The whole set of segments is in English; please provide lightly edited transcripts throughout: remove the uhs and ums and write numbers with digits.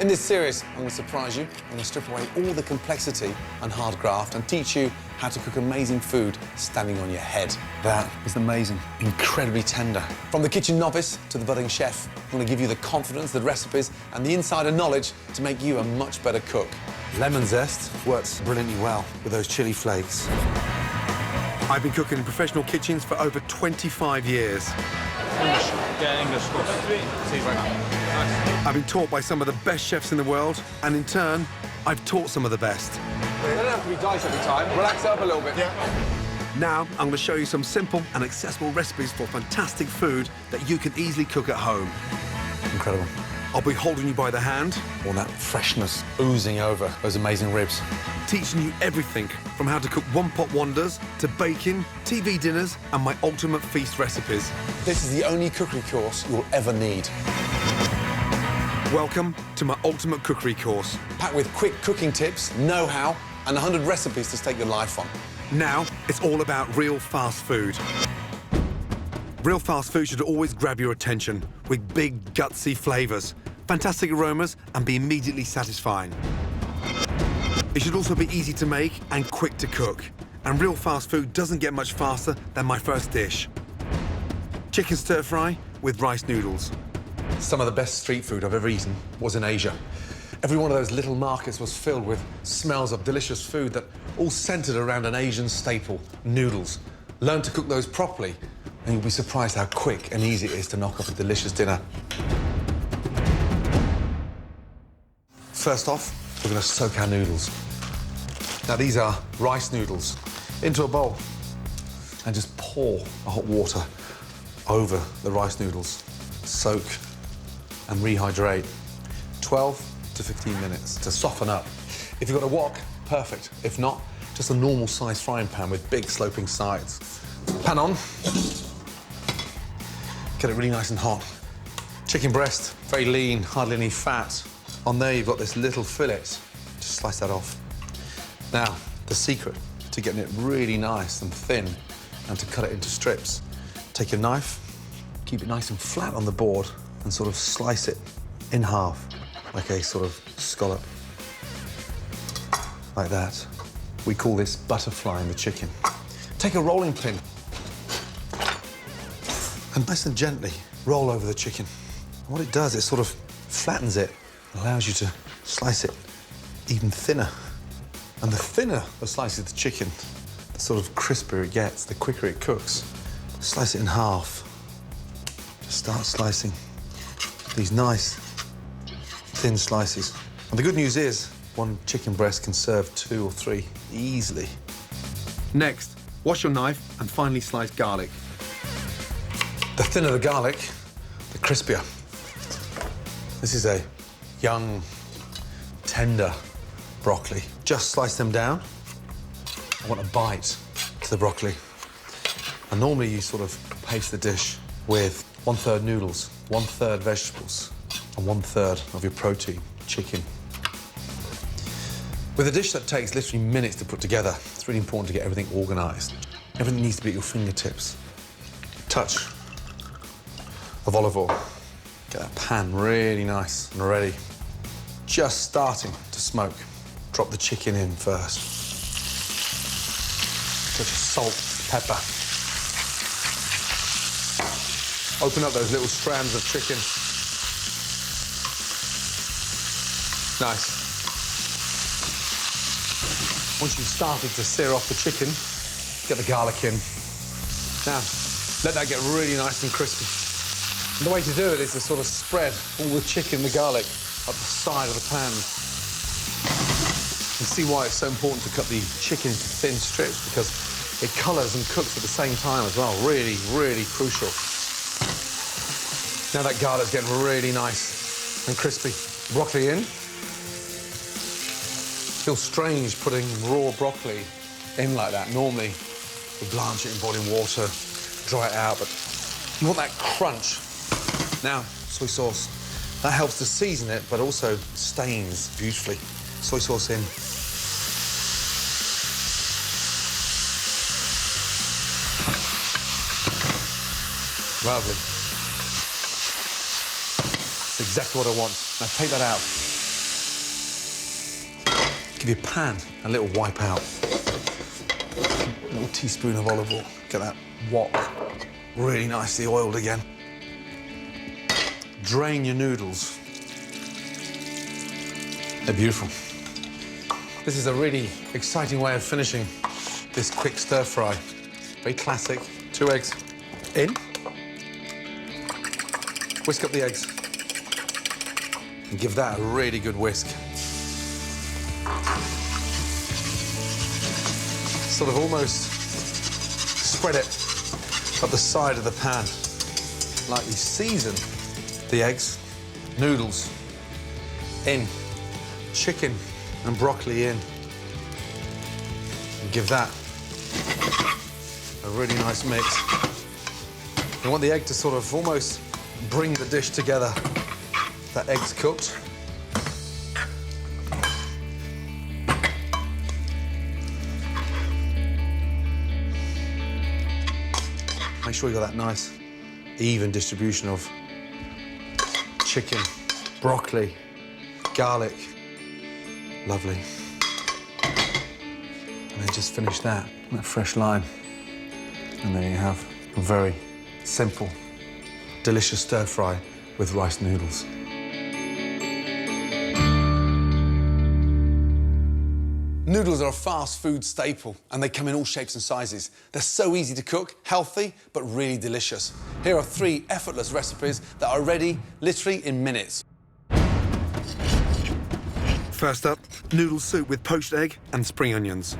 In this series, I'm going to surprise you. I'm going to strip away all the complexity and hard graft and teach you how to cook amazing food standing on your head. That is amazing. Incredibly tender. From the kitchen novice to the budding chef, I'm going to give you the confidence, the recipes and the insider knowledge to make you a much better cook. Lemon zest works brilliantly well with those chili flakes. I've been cooking in professional kitchens for over 25 years. English. Yeah, English. I've been taught by some of the best chefs in the world, and in turn, I've taught some of the best. They don't have to be diced every time. Relax up a little bit. Now, I'm going to show you some simple and accessible recipes for fantastic food that you can easily cook at home. Incredible. I'll be holding you by the hand, All that freshness oozing over those amazing ribs. teaching you everything from how to cook one-pot wonders to baking, TV dinners, and my ultimate feast recipes. This is the only cookery course you'll ever need. Welcome to my ultimate cookery course. Packed with quick cooking tips, know-how, and 100 recipes to stake your life on. Now, it's all about real fast food. Real fast food should always grab your attention with big, gutsy flavours, fantastic aromas, and be immediately satisfying. It should also be easy to make and quick to cook. And real fast food doesn't get much faster than my first dish. Chicken stir-fry with rice noodles. Some of the best street food I've ever eaten was in Asia. Every one of those little markets was filled with smells of delicious food that all centred around an Asian staple, noodles. Learn to cook those properly, and you'll be surprised how quick and easy it is to knock up a delicious dinner. First off, we're going to soak our noodles. Now, these are rice noodles. Into a bowl, and just pour the hot water over the rice noodles. Soak and rehydrate. 12 to 15 minutes to soften up. If you've got a wok, perfect. If not, just a normal sized frying pan with big sloping sides. Pan on. Get it really nice and hot. Chicken breast, very lean, hardly any fat. On there, you've got this little fillet. Just slice that off. Now, the secret to getting it really nice and thin and to cut it into strips. Take your knife, keep it nice and flat on the board and sort of slice it in half, like a sort of scallop. Like that. We call this butterflying the chicken. Take a rolling pin and nice and gently roll over the chicken. And what it does, it sort of flattens it, allows you to slice it even thinner. And the thinner the slice of the chicken, the sort of crispier it gets, the quicker it cooks. Slice it in half. Just start slicing these nice, thin slices. And the good news is, one chicken breast can serve 2 or 3 easily. Next, wash your knife and finely slice garlic. The thinner the garlic, the crispier. This is a young, tender broccoli. Just slice them down. I want a bite to the broccoli. And normally you sort of paste the dish with 1/3 noodles, 1/3 vegetables, and 1/3 of your protein, chicken. With a dish that takes literally minutes to put together, it's really important to get everything organised. Everything needs to be at your fingertips. Touch of olive oil. Get that pan really nice and ready. Just starting to smoke. Drop the chicken in first. Touch of salt, pepper. Open up those little strands of chicken. Nice. Once you've started to sear off the chicken, get the garlic in. Now, let that get really nice and crispy. And the way to do it is to sort of spread all the chicken, the garlic, up the side of the pan. You see why it's so important to cut the chicken into thin strips, because it colours and cooks at the same time as well. Really, really crucial. Now that garlic's getting really nice and crispy. Broccoli in. Feels strange putting raw broccoli in like that. Normally, we blanch it in boiling water, dry it out, but you want that crunch. Now, soy sauce. That helps to season it, but also stains beautifully. Soy sauce in. Lovely. That's exactly what I want. Now take that out. Give your pan a little wipe out. A little teaspoon of olive oil. Get that wok really nicely oiled again. Drain your noodles. They're beautiful. This is a really exciting way of finishing this quick stir fry. Very classic. 2 eggs in. Whisk up the eggs. And give that a really good whisk. Sort of almost spread it up the side of the pan. Lightly season the eggs, noodles in, chicken and broccoli in. And give that a really nice mix. You want the egg to sort of almost bring the dish together. That egg's cooked. Make sure you got that nice, even distribution of chicken, broccoli, garlic. Lovely. And then just finish that fresh lime. And there you have a very simple, delicious stir fry with rice noodles. Noodles are a fast food staple, and they come in all shapes and sizes. They're so easy to cook, healthy, but really delicious. Here are 3 effortless recipes that are ready literally in minutes. First up, noodle soup with poached egg and spring onions.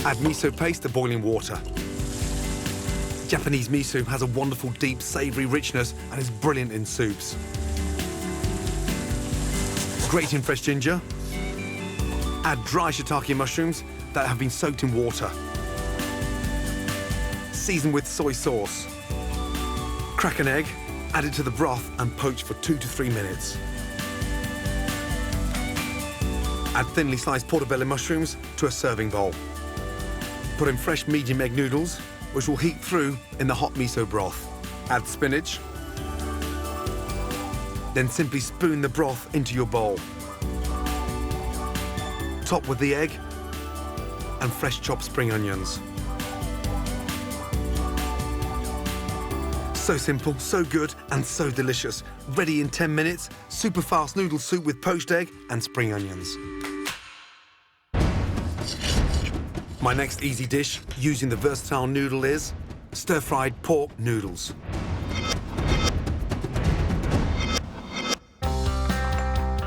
Add miso paste to boiling water. Japanese miso has a wonderful, deep, savoury richness and is brilliant in soups. Grate in fresh ginger. Add dry shiitake mushrooms that have been soaked in water. Season with soy sauce. Crack an egg, add it to the broth and poach for 2 to 3 minutes. Add thinly sliced portobello mushrooms to a serving bowl. Put in fresh medium egg noodles, which will heat through in the hot miso broth. Add spinach. Then simply spoon the broth into your bowl. Top with the egg and fresh chopped spring onions. So simple, so good, and so delicious. Ready in 10 minutes, super fast noodle soup with poached egg and spring onions. My next easy dish, using the versatile noodle, is stir-fried pork noodles.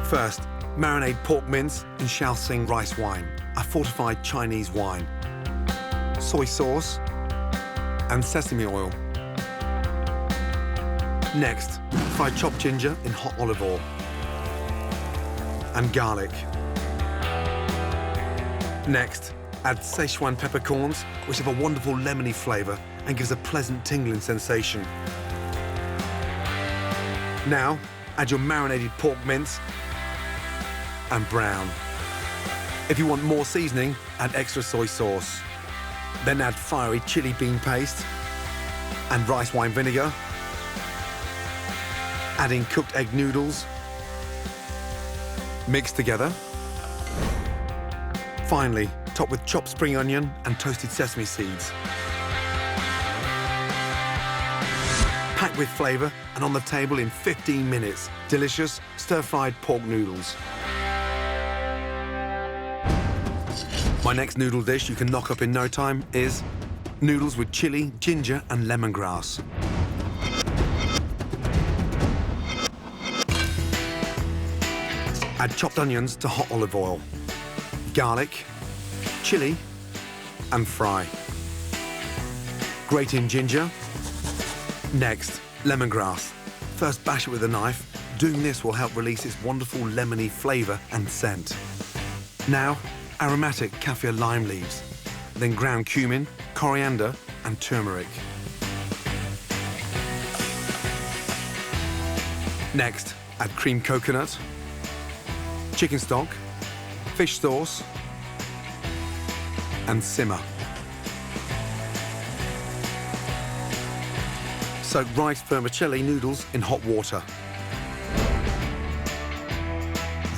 First, marinate pork mince in Shaoxing rice wine, a fortified Chinese wine, soy sauce, and sesame oil. Next, fry chopped ginger in hot olive oil and garlic. Next, add Szechuan peppercorns, which have a wonderful lemony flavour and gives a pleasant tingling sensation. Now, add your marinated pork mince and brown. If you want more seasoning, add extra soy sauce. Then add fiery chili bean paste and rice wine vinegar. Adding cooked egg noodles. Mix together. Finally, top with chopped spring onion and toasted sesame seeds. Packed with flavour and on the table in 15 minutes. Delicious stir-fried pork noodles. My next noodle dish you can knock up in no time is noodles with chilli, ginger and lemongrass. Add chopped onions to hot olive oil, garlic, chilli, and fry. Grate in ginger. Next, lemongrass. First bash it with a knife. Doing this will help release its wonderful lemony flavour and scent. Now, aromatic kaffir lime leaves. Then ground cumin, coriander, and turmeric. Next, add creamed coconut, chicken stock, fish sauce, and simmer. Soak rice vermicelli noodles in hot water.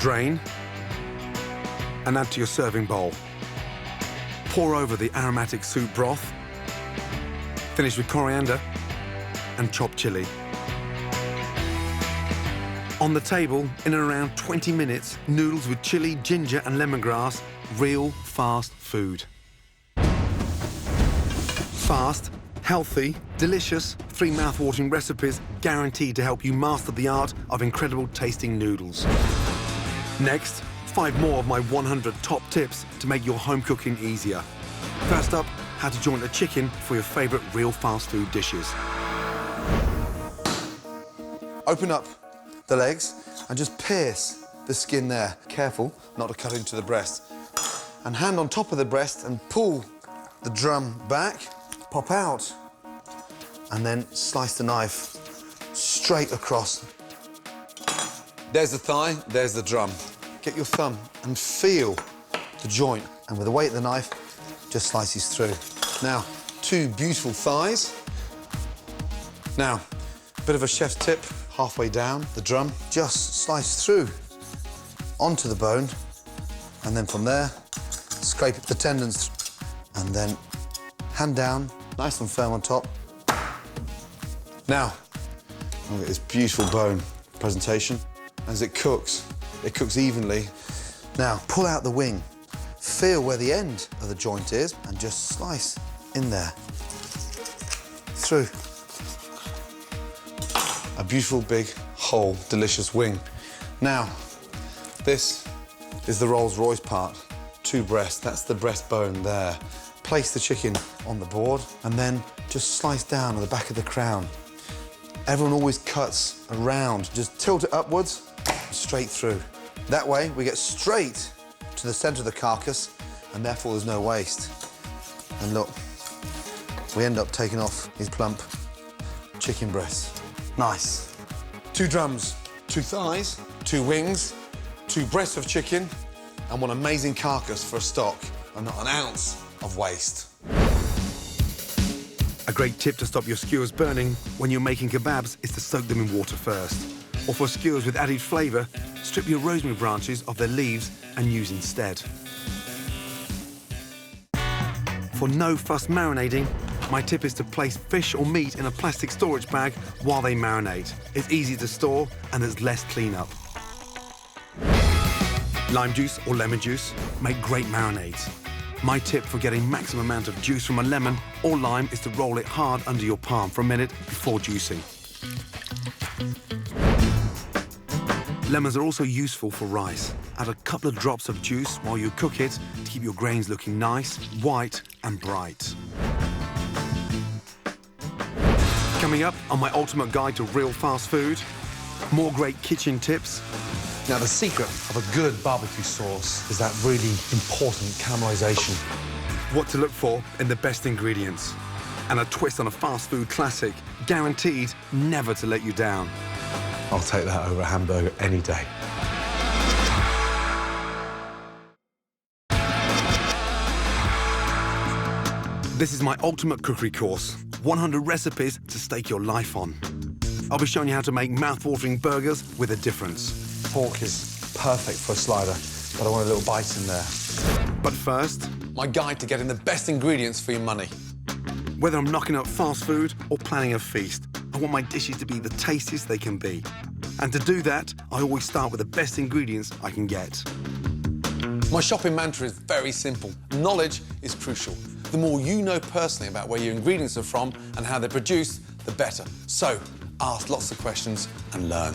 Drain and add to your serving bowl. Pour over the aromatic soup broth. Finish with coriander and chopped chili. On the table, in around 20 minutes, noodles with chili, ginger and lemongrass, real fast food. Fast, healthy, delicious, 3 mouth-watering recipes guaranteed to help you master the art of incredible tasting noodles. Next, 5 more of my 100 top tips to make your home cooking easier. First up, how to joint a chicken for your favourite real fast food dishes. Open up the legs and just pierce the skin there. Careful not to cut into the breast. And hand on top of the breast and pull the drum back, pop out, and then slice the knife straight across. There's the thigh, there's the drum. Get your thumb and feel the joint, and with the weight of the knife, just slices through. Now, 2 beautiful thighs. Now, a bit of a chef's tip, halfway down the drum, just slice through onto the bone, and then from there, scrape the tendons, and then hand down, nice and firm on top. Now, look at this beautiful bone presentation. As it cooks evenly. Now, pull out the wing, feel where the end of the joint is, and just slice in there, through. A beautiful, big, whole, delicious wing. Now, this is the Rolls-Royce part. 2 breasts, that's the breastbone there. Place the chicken on the board and then just slice down on the back of the crown. Everyone always cuts around. Just tilt it upwards, straight through. That way, we get straight to the center of the carcass and therefore there's no waste. And look, we end up taking off these plump chicken breasts. Nice. 2 drums, 2 thighs, 2 wings, 2 breasts of chicken, and one amazing carcass for a stock, and not an ounce of waste. A great tip to stop your skewers burning when you're making kebabs is to soak them in water first. Or for skewers with added flavour, strip your rosemary branches of their leaves and use instead. For no fuss marinating, my tip is to place fish or meat in a plastic storage bag while they marinate. It's easy to store and there's less cleanup. Lime juice or lemon juice make great marinades. My tip for getting maximum amount of juice from a lemon or lime is to roll it hard under your palm for a minute before juicing. Lemons are also useful for rice. Add a couple of drops of juice while you cook it to keep your grains looking nice, white and bright. Coming up on my ultimate guide to real fast food, more great kitchen tips. Now, the secret of a good barbecue sauce is that really important caramelization. What to look for in the best ingredients. And a twist on a fast food classic, guaranteed never to let you down. I'll take that over a hamburger any day. This is my ultimate cookery course. 100 recipes to stake your life on. I'll be showing you how to make mouth-watering burgers with a difference. Pork is perfect for a slider, but I want a little bite in there. But first, My guide to getting the best ingredients for your money. whether I'm knocking up fast food or planning a feast, I want my dishes to be the tastiest they can be. And to do that, I always start with the best ingredients I can get. My shopping mantra is very simple. Knowledge is crucial. The more you know personally about where your ingredients are from and how they're produced, the better. So, ask lots of questions and learn.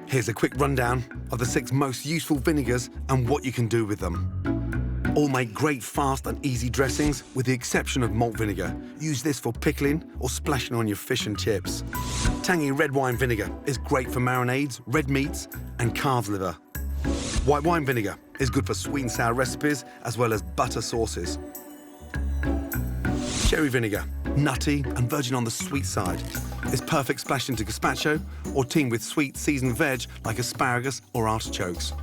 Here's a quick rundown of the 6 most useful vinegars and what you can do with them. All make great, fast and easy dressings, with the exception of malt vinegar. Use this for pickling or splashing on your fish and chips. Tangy red wine vinegar is great for marinades, red meats and calf's liver. White wine vinegar is good for sweet and sour recipes, as well as butter sauces. Cherry vinegar, nutty and virgin on the sweet side, is perfect splashed into gazpacho or teamed with sweet seasoned veg like asparagus or artichokes.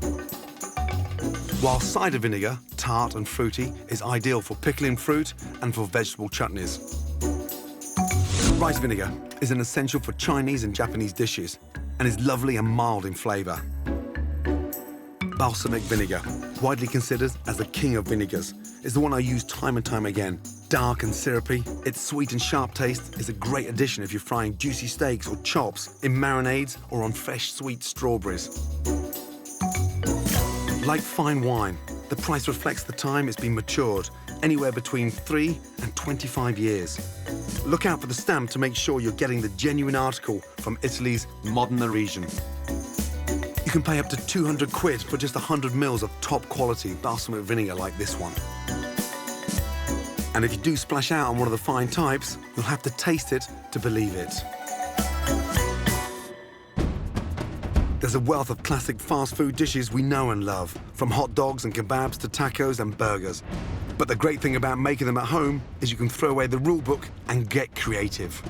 while cider vinegar, tart and fruity, is ideal for pickling fruit and for vegetable chutneys. Rice vinegar is an essential for Chinese and Japanese dishes and is lovely and mild in flavour. Balsamic vinegar, widely considered as the king of vinegars, is the one I use time and time again. Dark and syrupy, its sweet and sharp taste is a great addition if you're frying juicy steaks or chops in marinades or on fresh sweet strawberries. Like fine wine, the price reflects the time it's been matured, anywhere between 3 and 25 years. Look out for the stamp to make sure you're getting the genuine article from Italy's Modena region. You can pay up to 200 quid for just 100 mils of top quality balsamic vinegar like this one. And if you do splash out on one of the fine types, you'll have to taste it to believe it. There's a wealth of classic fast food dishes we know and love, from hot dogs and kebabs to tacos and burgers. But the great thing about making them at home is you can throw away the rule book and get creative.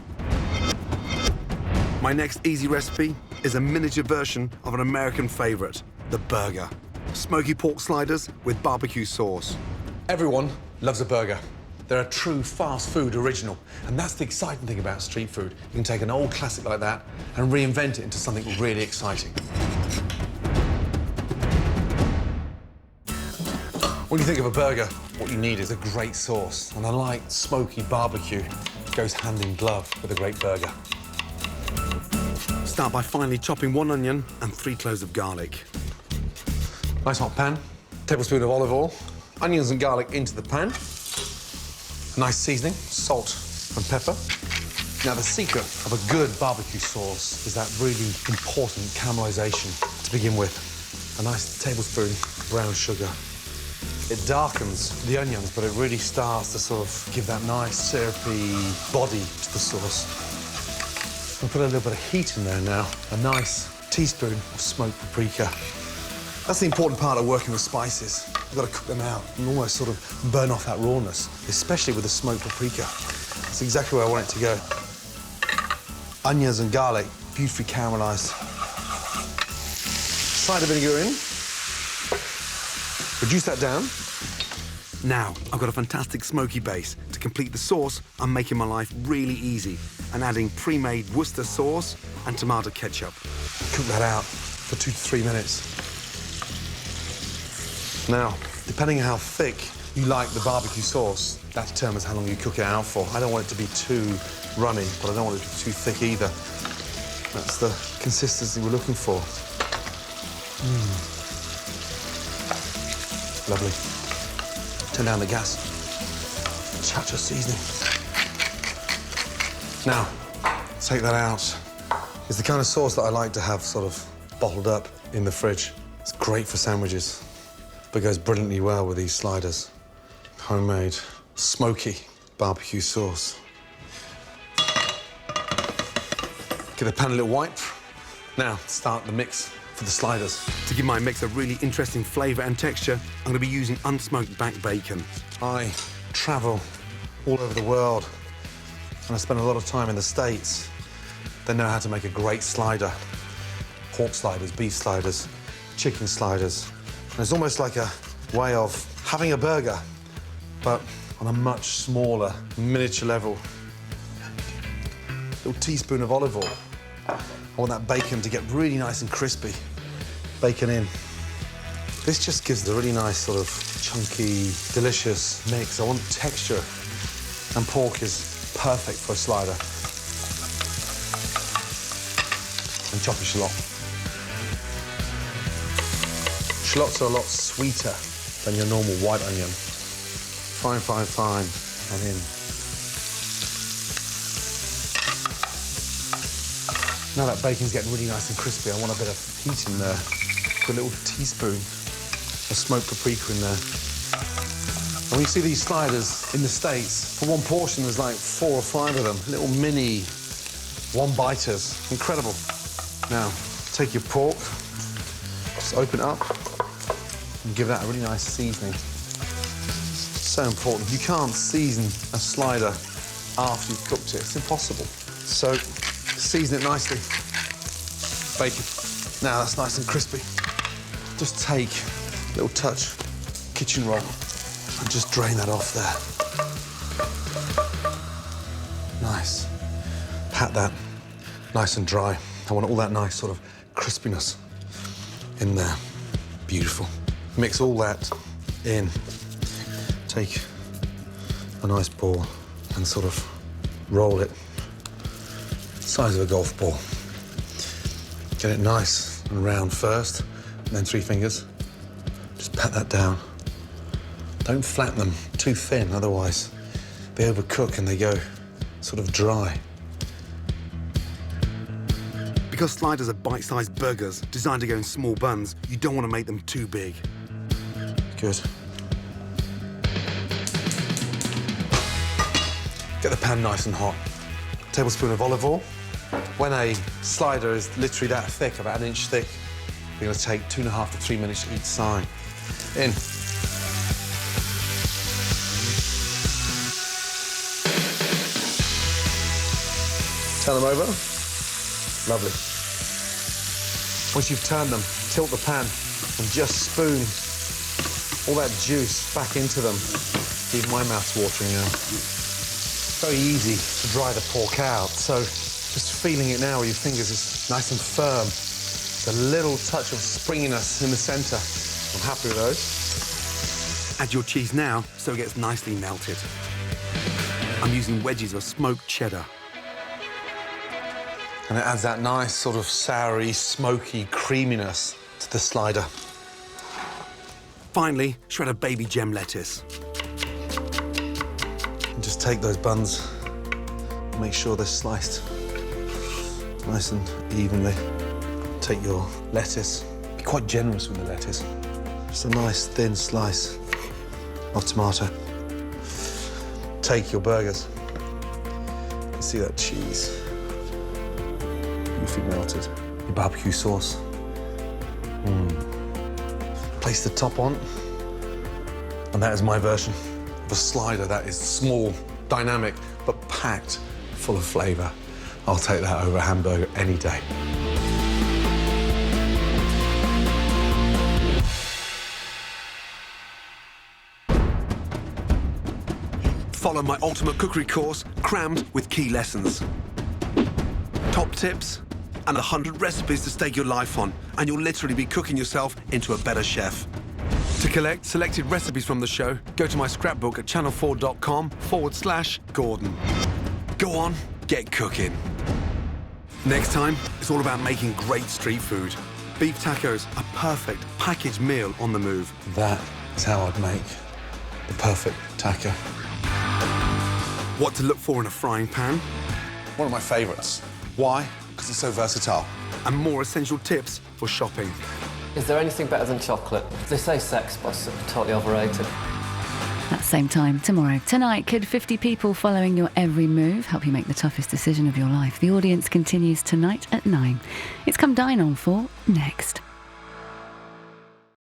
My next easy recipe is a miniature version of an American favorite, the burger. Smoky pork sliders with barbecue sauce. Everyone loves a burger. They're a true fast food original, and that's the exciting thing about street food. You can take an old classic like that and reinvent it into something really exciting. When you think of a burger, what you need is a great sauce, and a light, smoky barbecue goes hand in glove with a great burger. Start by finely chopping 1 onion and 3 cloves of garlic. Nice hot pan, tablespoon of olive oil, onions and garlic into the pan. Nice seasoning, salt and pepper. Now, the secret of a good barbecue sauce is that really important caramelization to begin with. A nice tablespoon brown sugar. It darkens the onions, but it really starts to sort of give that nice syrupy body to the sauce. We'll put a little bit of heat in there now. A nice teaspoon of smoked paprika. That's the important part of working with spices. You've got to cook them out and almost sort of burn off that rawness, especially with the smoked paprika. That's exactly where I want it to go. Onions and garlic, beautifully caramelized. Cider vinegar in. Reduce that down. Now, I've got a fantastic smoky base. To complete the sauce, I'm making my life really easy and adding pre-made Worcester sauce and tomato ketchup. Cook that out for 2 to 3 minutes. Now, depending on how thick you like the barbecue sauce, that determines how long you cook it out for. I don't want it to be too runny, but I don't want it to be too thick either. That's the consistency we're looking for. Lovely. Turn down the gas. Touch of seasoning. Now, take that out. It's the kind of sauce that I like to have sort of bottled up in the fridge. It's great for sandwiches, but goes brilliantly well with these sliders. Homemade, smoky barbecue sauce. Give the pan a little wipe. Now, start the mix for the sliders. To give my mix a really interesting flavour and texture, I'm going to be using unsmoked back bacon. I travel all over the world, and I spend a lot of time in the States. They know how to make a great slider. Pork sliders, beef sliders, chicken sliders. And it's almost like a way of having a burger, but on a much smaller, miniature level. A little teaspoon of olive oil. I want that bacon to get really nice and crispy. Bacon in. This just gives the really nice sort of chunky, delicious mix. I want texture, and pork is perfect for a slider. And chop a shallot. Shallots are a lot sweeter than your normal white onion. Fine, fine, fine, and in. Now that bacon's getting really nice and crispy, I want a bit of heat in there. Put a little teaspoon of smoked paprika in there. And when you see these sliders in the States, for one portion there's like 4 or 5 of them, little mini one-biters. Incredible. Now, take your pork, just open it up, and give that a really nice seasoning. So important. You can't season a slider after you've cooked it. It's impossible. So, season it nicely. Bacon. Now that's nice and crispy. Just take a little touch kitchen roll and just drain that off there. Nice. Pat that nice and dry. I want all that nice sort of crispiness in there. Beautiful. Mix all that in. Take a nice ball and sort of roll it size of a golf ball. Get it nice and round first, and then 3 fingers. Just pat that down. Don't flatten them too thin, otherwise they overcook and they go sort of dry. Because sliders are bite-sized burgers designed to go in small buns, you don't want to make them too big. Good. Get the pan nice and hot. Tablespoon of olive oil. When a slider is literally that thick, about 1 inch thick, you're going to take 2.5 to 3 minutes each side. In. Turn them over. Lovely. Once you've turned them, tilt the pan and just spoon all that juice back into them. Even my mouth's watering now. Very easy to dry the pork out, so just feeling it now with your fingers is nice and firm. It's a little touch of springiness in the centre. I'm happy with those. Add your cheese now so it gets nicely melted. I'm using wedges of smoked cheddar. And it adds that nice sort of soury, smoky creaminess to the slider. Finally, shred a baby gem lettuce. And just take those buns, make sure they're sliced nice and evenly. Take your lettuce, be quite generous with the lettuce. Just a nice thin slice of tomato. Take your burgers. You can see that cheese. Beautifully melted. Your barbecue sauce. Place the top on. And that is my version of a slider that is small, dynamic, but packed full of flavour. I'll take that over a hamburger any day. Follow my ultimate cookery course, crammed with key lessons. Top tips and 100 recipes to stake your life on, and you'll literally be cooking yourself into a better chef. To collect selected recipes from the show, go to my scrapbook at channel4.com/Gordon. Go on, get cooking. Next time, it's all about making great street food. Beef tacos, a perfect packaged meal on the move. That is how I'd make the perfect taco. What to look for in a frying pan, One of my favourites. Why? Because it's so versatile. and more essential tips for shopping. Is there anything better than chocolate? They say sex, but it's totally overrated. That same time tomorrow. Tonight, could 50 people following your every move help you make the toughest decision of your life? The audience continues tonight at 9. It's Come Dine On for next.